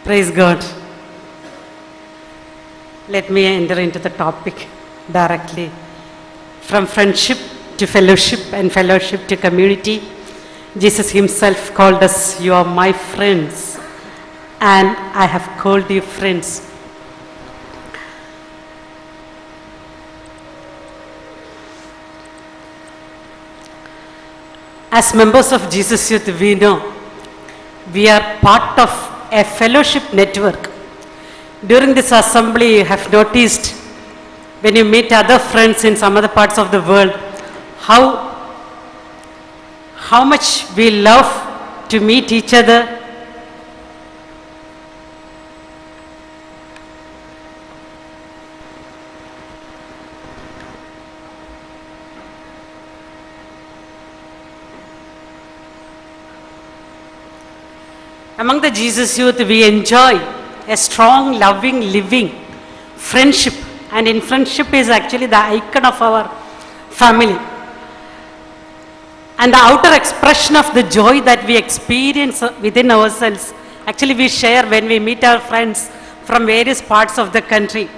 Praise God. Let me enter into the topic directly. From friendship to fellowship and fellowship to community, Jesus himself called us, "You are my friends, and I have called you friends." As members of Jesus Youth, we know we are part of a fellowship network. During this assembly, you have noticed when you meet other friends in some other parts of the world, how much we love to meet each other. Among the Jesus Youth, we enjoy a strong, loving, living friendship. And in friendship is actually the icon of our family. And the outer expression of the joy that we experience within ourselves, actually we share when we meet our friends from various parts of the country.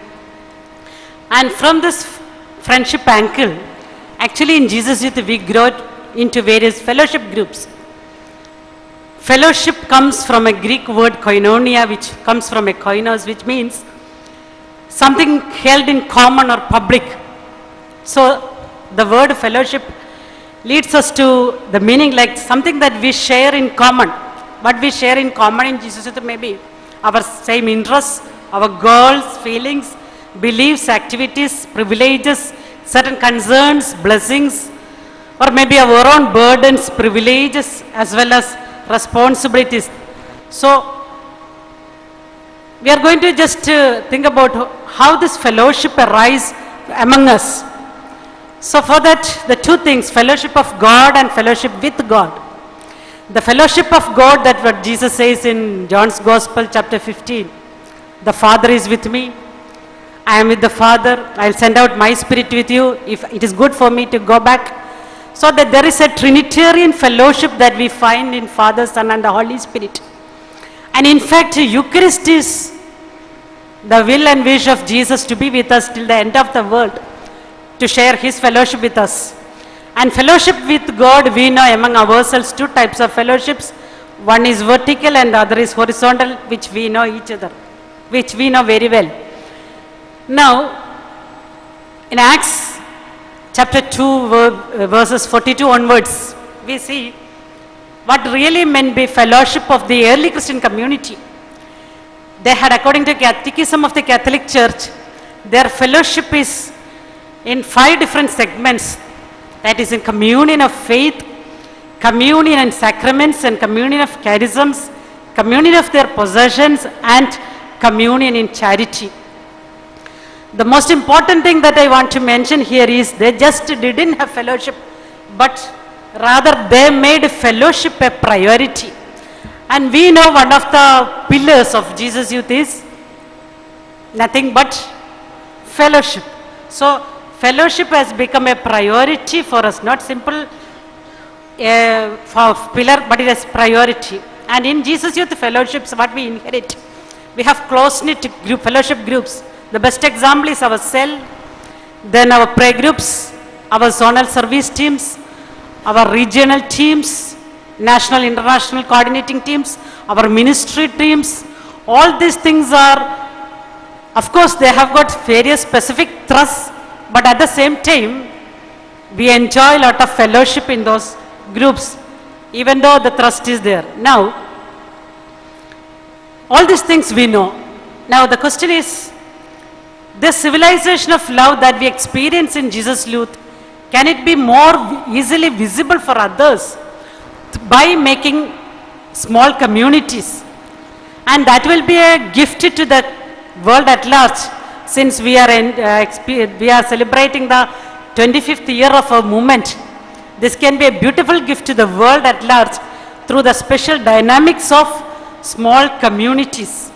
And from this friendship angle, actually in Jesus Youth, we grow into various fellowship groups. Fellowship comes from a Greek word koinonia, which comes from a koinos, which means something held in common or public. So the word fellowship leads us to the meaning like something that we share in common. What we share in common in Jesus Youth may be our same interests, our goals, feelings, beliefs, activities, privileges, certain concerns, blessings, or maybe our own burdens, privileges, as well as responsibilities. So we are going to just think about how this fellowship arises among us. So for that, the two things, fellowship of God and fellowship with God. The fellowship of God, that what Jesus says in John's Gospel chapter 15. The Father is with me, I am with the Father, I will send out my Spirit with you if it is good for me to go back. So that there is a Trinitarian fellowship that we find in Father, Son and the Holy Spirit. And in fact, Eucharist is the will and wish of Jesus to be with us till the end of the world, to share his fellowship with us. And fellowship with God, we know among ourselves two types of fellowships. One is vertical and the other is horizontal, which we know each other, which we know very well. Now, in Acts chapter 2, verses 42 onwards, we see what really meant by fellowship of the early Christian community. They had, according to Catechism of the Catholic Church, their fellowship is in 5 different segments. That is in communion of faith, communion and sacraments, and communion of charisms, communion of their possessions, and communion in charity. The most important thing that I want to mention here is they just didn't have fellowship, but rather they made fellowship a priority. And we know one of the pillars of Jesus Youth is nothing but fellowship. So fellowship has become a priority for us, not simple for pillar, but it is priority. And in Jesus Youth fellowships, what we inherit, we have close-knit group, fellowship groups. The best example is our cell, then our prayer groups, our zonal service teams, our regional teams, national, international coordinating teams, our ministry teams. All these things are, of course, they have got various specific thrusts, but at the same time, we enjoy a lot of fellowship in those groups, even though the thrust is there. Now, all these things we know. Now, the question is, the civilization of love that we experience in Jesus Youth, can it be more easily visible for others by making small communities? And that will be a gift to the world at large, since we are celebrating the 25th year of our movement. This can be a beautiful gift to the world at large through the special dynamics of small communities.